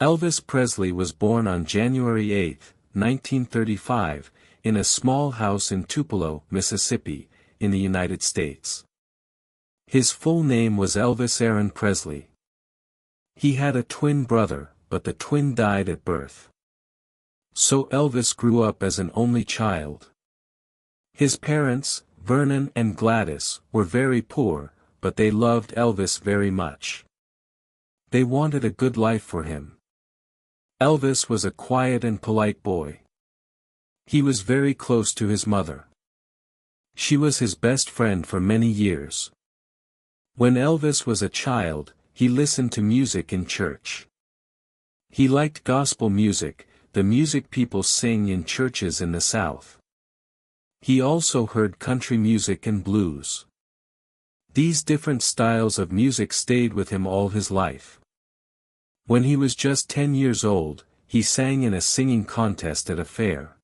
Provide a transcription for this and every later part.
Elvis Presley was born on January 8, 1935, in a small house in Tupelo, Mississippi, in the United States. His full name was Elvis Aaron Presley. He had a twin brother, but the twin died at birth. So Elvis grew up as an only child. His parents, Vernon and Gladys, were very poor, but they loved Elvis very much. They wanted a good life for him. Elvis was a quiet and polite boy. He was very close to his mother. She was his best friend for many years. When Elvis was a child, he listened to music in church. He liked gospel music, the music people sing in churches in the South. He also heard country music and blues. These different styles of music stayed with him all his life. When he was just 10 years old, he sang in a singing contest at a fair.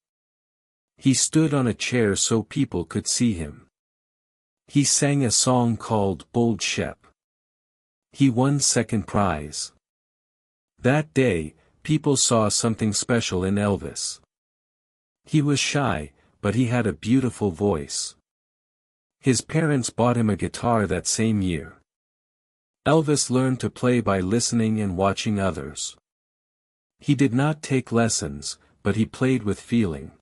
He stood on a chair so people could see him. He sang a song called Bold Shep. He won second prize. That day, people saw something special in Elvis. He was shy, but he had a beautiful voice. His parents bought him a guitar that same year. Elvis learned to play by listening and watching others. He did not take lessons, but he played with feeling.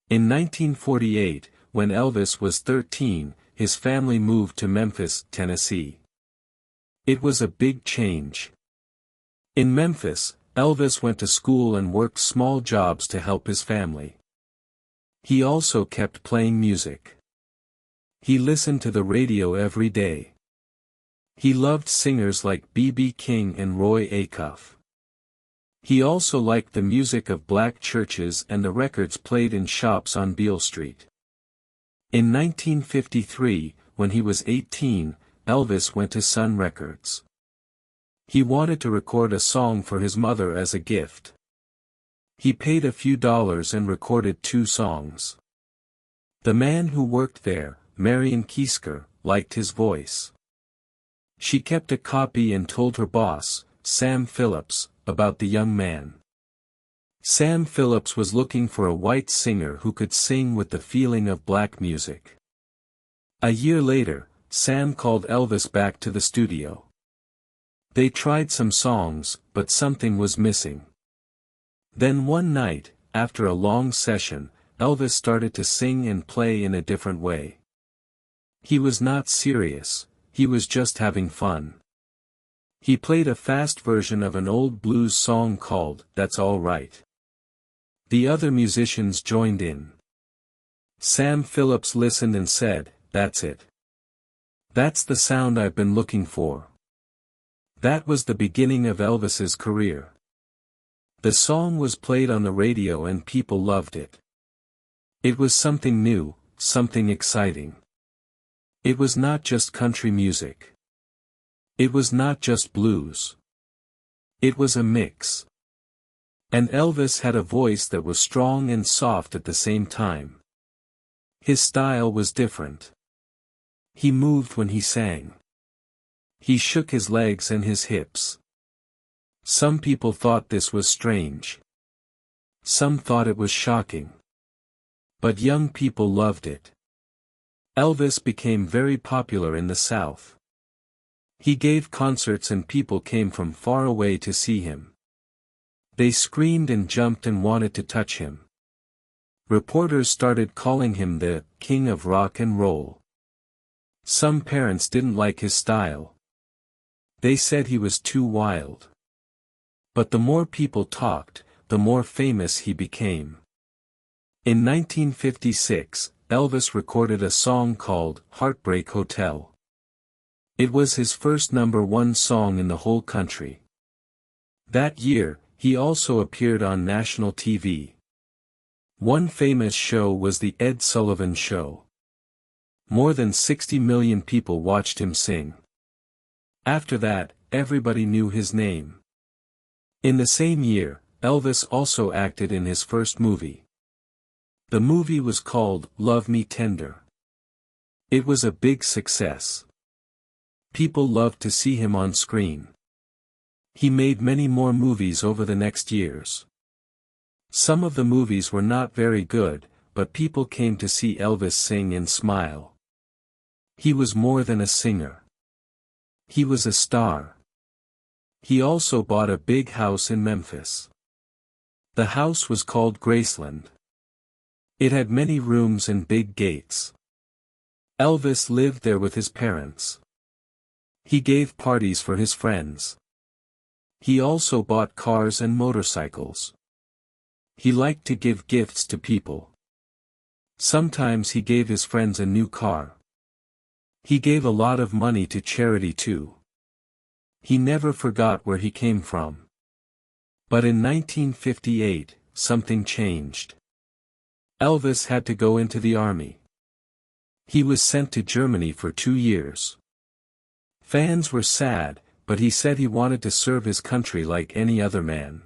In 1948, when Elvis was 13, his family moved to Memphis, Tennessee. It was a big change. In Memphis, Elvis went to school and worked small jobs to help his family. He also kept playing music. He listened to the radio every day. He loved singers like B.B. King and Roy Acuff. He also liked the music of black churches and the records played in shops on Beale Street. In 1953, when he was 18, Elvis went to Sun Records. He wanted to record a song for his mother as a gift. He paid a few dollars and recorded 2 songs. The man who worked there, Marion Kiesker, liked his voice. She kept a copy and told her boss, Sam Phillips, about the young man. Sam Phillips was looking for a white singer who could sing with the feeling of black music. A year later, Sam called Elvis back to the studio. They tried some songs, but something was missing. Then one night, after a long session, Elvis started to sing and play in a different way. He was not serious, he was just having fun. He played a fast version of an old blues song called "That's All Right." The other musicians joined in. Sam Phillips listened and said, "That's it. That's the sound I've been looking for." That was the beginning of Elvis's career. The song was played on the radio and people loved it. It was something new, something exciting. It was not just country music. It was not just blues. It was a mix. And Elvis had a voice that was strong and soft at the same time. His style was different. He moved when he sang. He shook his legs and his hips. Some people thought this was strange. Some thought it was shocking. But young people loved it. Elvis became very popular in the South. He gave concerts and people came from far away to see him. They screamed and jumped and wanted to touch him. Reporters started calling him the King of Rock and Roll. Some parents didn't like his style. They said he was too wild. But the more people talked, the more famous he became. In 1956, Elvis recorded a song called "Heartbreak Hotel." It was his first #1 song in the whole country. That year, he also appeared on national TV. One famous show was The Ed Sullivan Show. More than 60 million people watched him sing. After that, everybody knew his name. In the same year, Elvis also acted in his first movie. The movie was called Love Me Tender. It was a big success. People loved to see him on screen. He made many more movies over the next years. Some of the movies were not very good, but people came to see Elvis sing and smile. He was more than a singer. He was a star. He also bought a big house in Memphis. The house was called Graceland. It had many rooms and big gates. Elvis lived there with his parents. He gave parties for his friends. He also bought cars and motorcycles. He liked to give gifts to people. Sometimes he gave his friends a new car. He gave a lot of money to charity too. He never forgot where he came from. But in 1958, something changed. Elvis had to go into the army. He was sent to Germany for 2 years. Fans were sad, but he said he wanted to serve his country like any other man.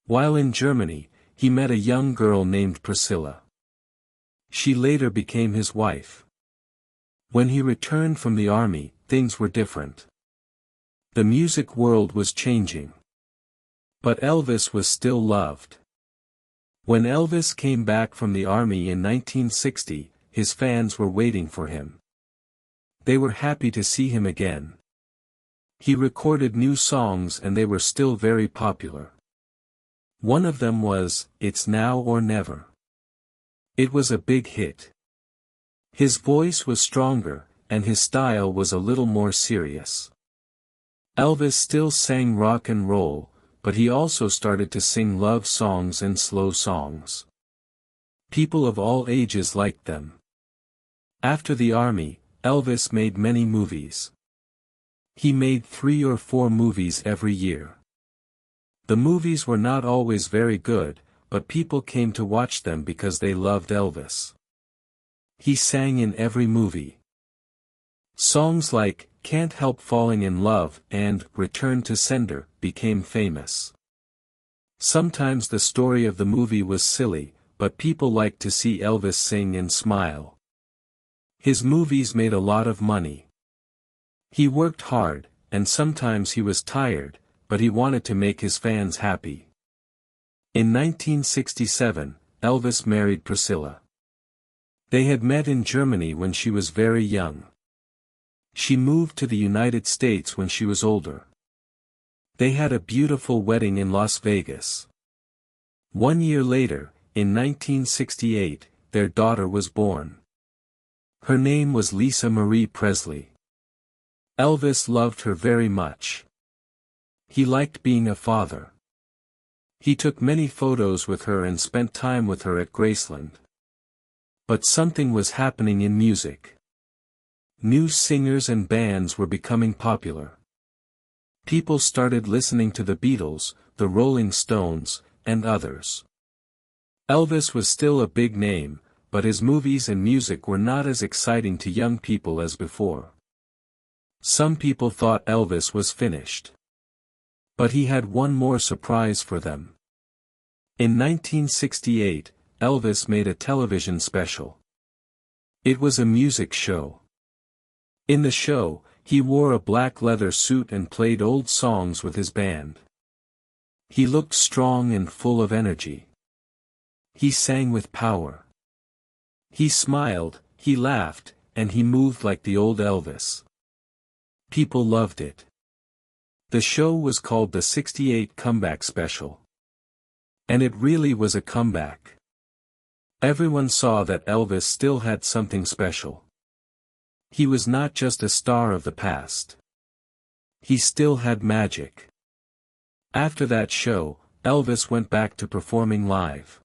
While in Germany, he met a young girl named Priscilla. She later became his wife. When he returned from the army, things were different. The music world was changing. But Elvis was still loved. When Elvis came back from the army in 1960, his fans were waiting for him. They were happy to see him again. He recorded new songs and they were still very popular. One of them was, "It's Now or Never." It was a big hit. His voice was stronger, and his style was a little more serious. Elvis still sang rock and roll, but he also started to sing love songs and slow songs. People of all ages liked them. After the army, Elvis made many movies. He made 3 or 4 movies every year. The movies were not always very good, but people came to watch them because they loved Elvis. He sang in every movie. Songs like "Can't Help Falling in Love" and "Return to Sender" became famous. Sometimes the story of the movie was silly, but people liked to see Elvis sing and smile. His movies made a lot of money. He worked hard, and sometimes he was tired, but he wanted to make his fans happy. In 1967, Elvis married Priscilla. They had met in Germany when she was very young. She moved to the United States when she was older. They had a beautiful wedding in Las Vegas. 1 year later, in 1968, their daughter was born. Her name was Lisa Marie Presley. Elvis loved her very much. He liked being a father. He took many photos with her and spent time with her at Graceland. But something was happening in music. New singers and bands were becoming popular. People started listening to the Beatles, the Rolling Stones, and others. Elvis was still a big name, but his movies and music were not as exciting to young people as before. Some people thought Elvis was finished. But he had one more surprise for them. In 1968, Elvis made a television special. It was a music show. In the show, he wore a black leather suit and played old songs with his band. He looked strong and full of energy. He sang with power. He smiled, he laughed, and he moved like the old Elvis. People loved it. The show was called the '68 Comeback Special. And it really was a comeback. Everyone saw that Elvis still had something special. He was not just a star of the past. He still had magic. After that show, Elvis went back to performing live.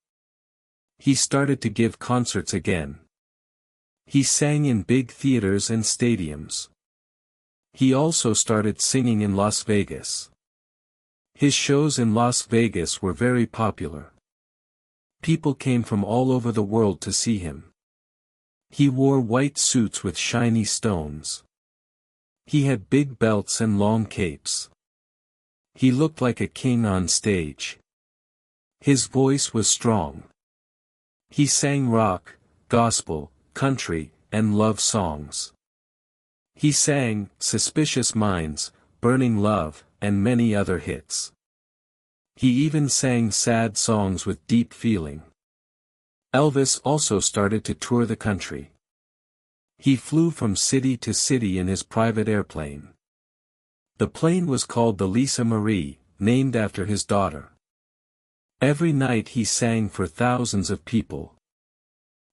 He started to give concerts again. He sang in big theaters and stadiums. He also started singing in Las Vegas. His shows in Las Vegas were very popular. People came from all over the world to see him. He wore white suits with shiny stones. He had big belts and long capes. He looked like a king on stage. His voice was strong. He sang rock, gospel, country, and love songs. He sang "Suspicious Minds," "Burning Love," and many other hits. He even sang sad songs with deep feeling. Elvis also started to tour the country. He flew from city to city in his private airplane. The plane was called the Lisa Marie, named after his daughter. Every night he sang for thousands of people.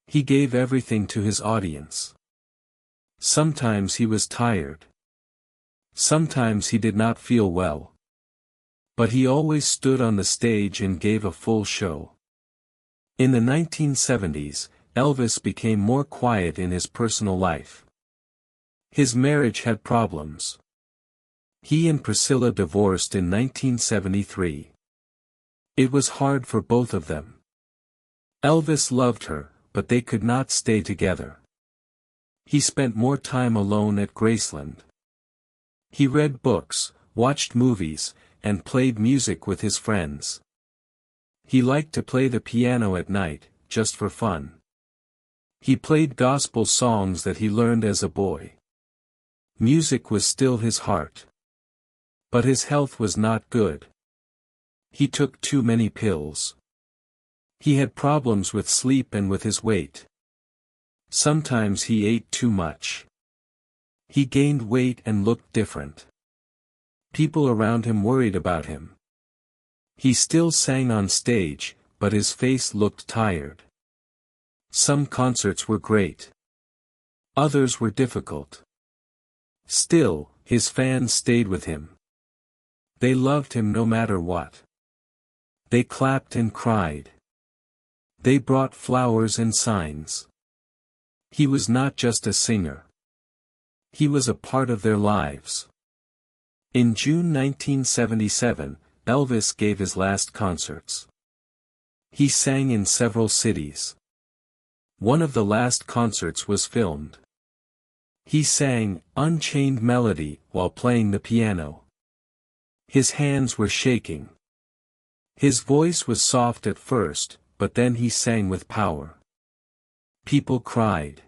He gave everything to his audience. Sometimes he was tired. Sometimes he did not feel well. But he always stood on the stage and gave a full show. In the 1970s, Elvis became more quiet in his personal life. His marriage had problems. He and Priscilla divorced in 1973. It was hard for both of them. Elvis loved her, but they could not stay together. He spent more time alone at Graceland. He read books, watched movies, and played music with his friends. He liked to play the piano at night, just for fun. He played gospel songs that he learned as a boy. Music was still his heart. But his health was not good. He took too many pills. He had problems with sleep and with his weight. Sometimes he ate too much. He gained weight and looked different. People around him worried about him. He still sang on stage, but his face looked tired. Some concerts were great. Others were difficult. Still, his fans stayed with him. They loved him no matter what. They clapped and cried. They brought flowers and signs. He was not just a singer. He was a part of their lives. In June 1977, Elvis gave his last concerts. He sang in several cities. One of the last concerts was filmed. He sang "Unchained Melody" while playing the piano. His hands were shaking. His voice was soft at first, but then he sang with power. People cried.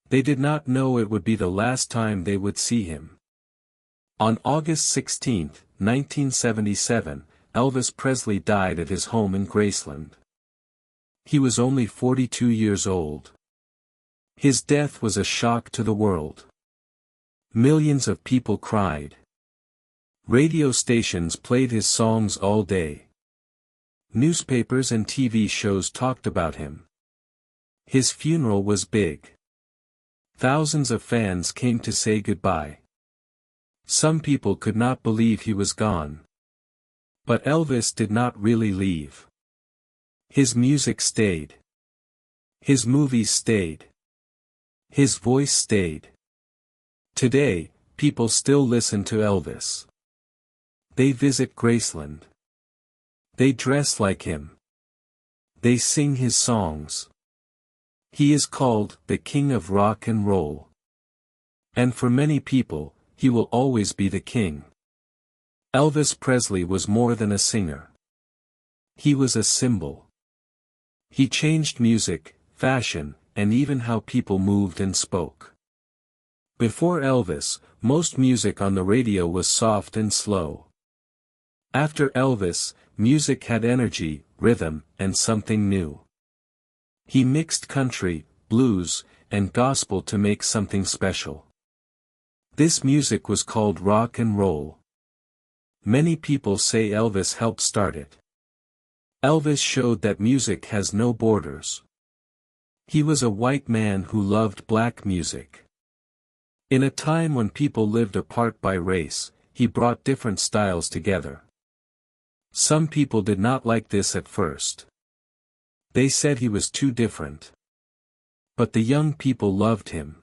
They did not know it would be the last time they would see him. On August 16, 1977, Elvis Presley died at his home in Graceland. He was only 42 years old. His death was a shock to the world. Millions of people cried. Radio stations played his songs all day. Newspapers and TV shows talked about him. His funeral was big. Thousands of fans came to say goodbye. Some people could not believe he was gone. But Elvis did not really leave. His music stayed. His movies stayed. His voice stayed. Today, people still listen to Elvis. They visit Graceland. They dress like him. They sing his songs. He is called the King of Rock and Roll. And for many people, he will always be the king. Elvis Presley was more than a singer. He was a symbol. He changed music, fashion, and even how people moved and spoke. Before Elvis, most music on the radio was soft and slow. After Elvis, music had energy, rhythm, and something new. He mixed country, blues, and gospel to make something special. This music was called rock and roll. Many people say Elvis helped start it. Elvis showed that music has no borders. He was a white man who loved black music. In a time when people lived apart by race, he brought different styles together. Some people did not like this at first. They said he was too different. But the young people loved him.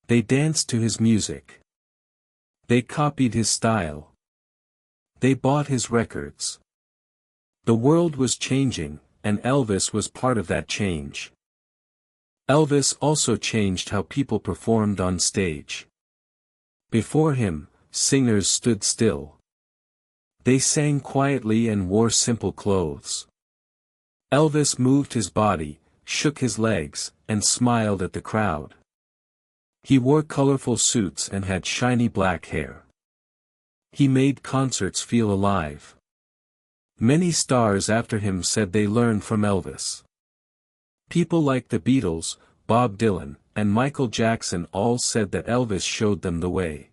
They danced to his music. They copied his style. They bought his records. The world was changing, and Elvis was part of that change. Elvis also changed how people performed on stage. Before him, singers stood still. They sang quietly and wore simple clothes. Elvis moved his body, shook his legs, and smiled at the crowd. He wore colorful suits and had shiny black hair. He made concerts feel alive. Many stars after him said they learned from Elvis. People like the Beatles, Bob Dylan, and Michael Jackson all said that Elvis showed them the way.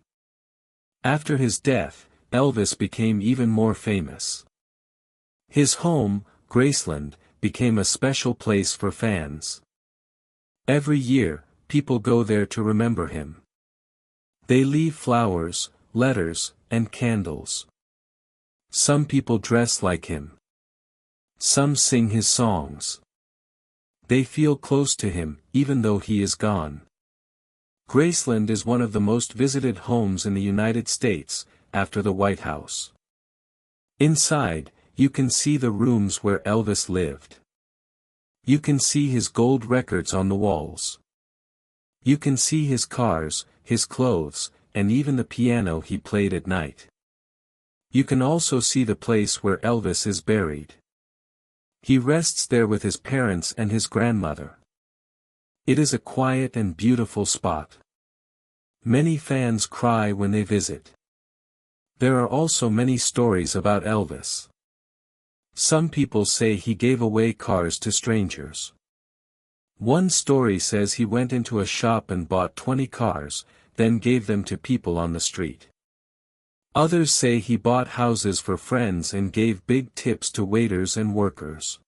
After his death, Elvis became even more famous. His home, Graceland, became a special place for fans. Every year, people go there to remember him. They leave flowers, letters, and candles. Some people dress like him. Some sing his songs. They feel close to him, even though he is gone. Graceland is one of the most visited homes in the United States, after the White House. Inside, you can see the rooms where Elvis lived. You can see his gold records on the walls. You can see his cars, his clothes, and even the piano he played at night. You can also see the place where Elvis is buried. He rests there with his parents and his grandmother. It is a quiet and beautiful spot. Many fans cry when they visit. There are also many stories about Elvis. Some people say he gave away cars to strangers. One story says he went into a shop and bought 20 cars, then gave them to people on the street. Others say he bought houses for friends and gave big tips to waiters and workers.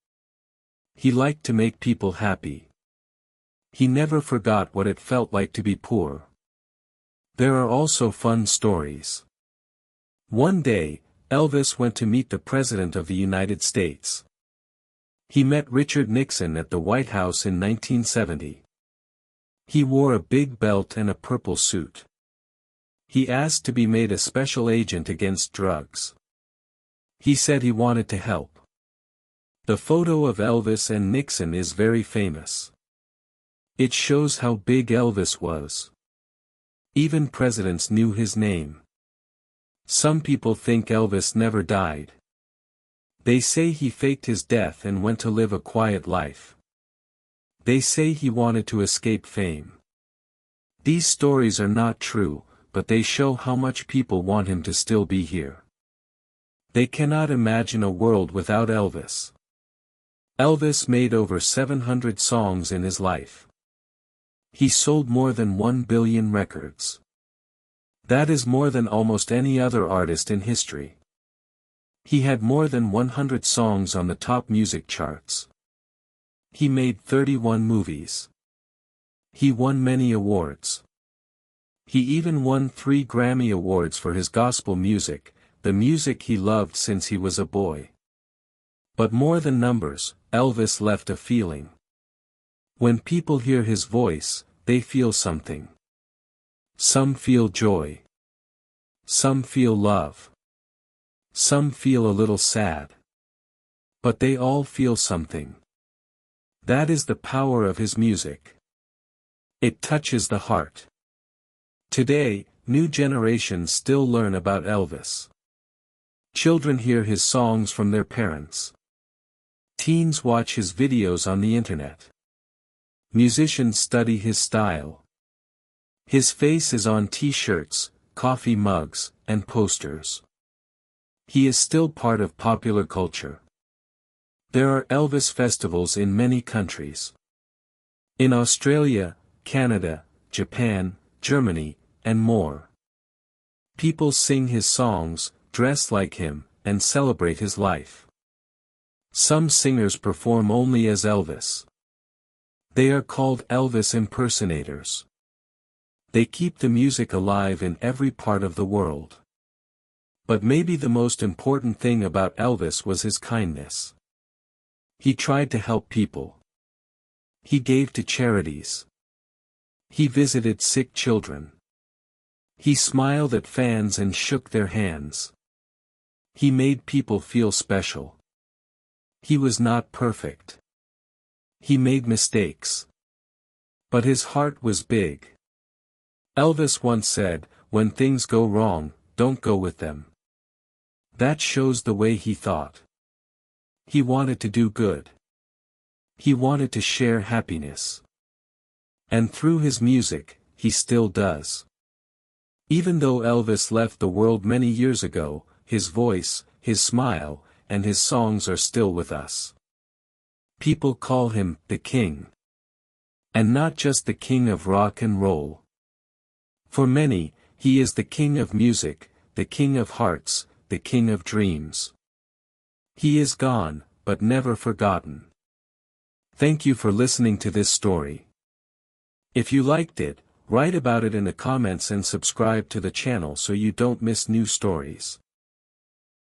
He liked to make people happy. He never forgot what it felt like to be poor. There are also fun stories. One day, Elvis went to meet the President of the United States. He met Richard Nixon at the White House in 1970. He wore a big belt and a purple suit. He asked to be made a special agent against drugs. He said he wanted to help. The photo of Elvis and Nixon is very famous. It shows how big Elvis was. Even presidents knew his name. Some people think Elvis never died. They say he faked his death and went to live a quiet life. They say he wanted to escape fame. These stories are not true, but they show how much people want him to still be here. They cannot imagine a world without Elvis. Elvis made over 700 songs in his life. He sold more than 1 billion records. That is more than almost any other artist in history. He had more than 100 songs on the top music charts. He made 31 movies. He won many awards. He even won 3 Grammy Awards for his gospel music, the music he loved since he was a boy. But more than numbers, Elvis left a feeling. When people hear his voice, they feel something. Some feel joy. Some feel love. Some feel a little sad. But they all feel something. That is the power of his music. It touches the heart. Today, new generations still learn about Elvis. Children hear his songs from their parents. Teens watch his videos on the internet. Musicians study his style. His face is on t-shirts, coffee mugs, and posters. He is still part of popular culture. There are Elvis festivals in many countries. In Australia, Canada, Japan, Germany, and more. People sing his songs, dress like him, and celebrate his life. Some singers perform only as Elvis. They are called Elvis impersonators. They keep the music alive in every part of the world. But maybe the most important thing about Elvis was his kindness. He tried to help people. He gave to charities. He visited sick children. He smiled at fans and shook their hands. He made people feel special. He was not perfect. He made mistakes. But his heart was big. Elvis once said, "When things go wrong, don't go with them." That shows the way he thought. He wanted to do good. He wanted to share happiness. And through his music, he still does. Even though Elvis left the world many years ago, his voice, his smile, and his songs are still with us. People call him the King. And not just the king of rock and roll. For many, he is the king of music, the king of hearts, the king of dreams. He is gone, but never forgotten. Thank you for listening to this story. If you liked it, write about it in the comments and subscribe to the channel so you don't miss new stories.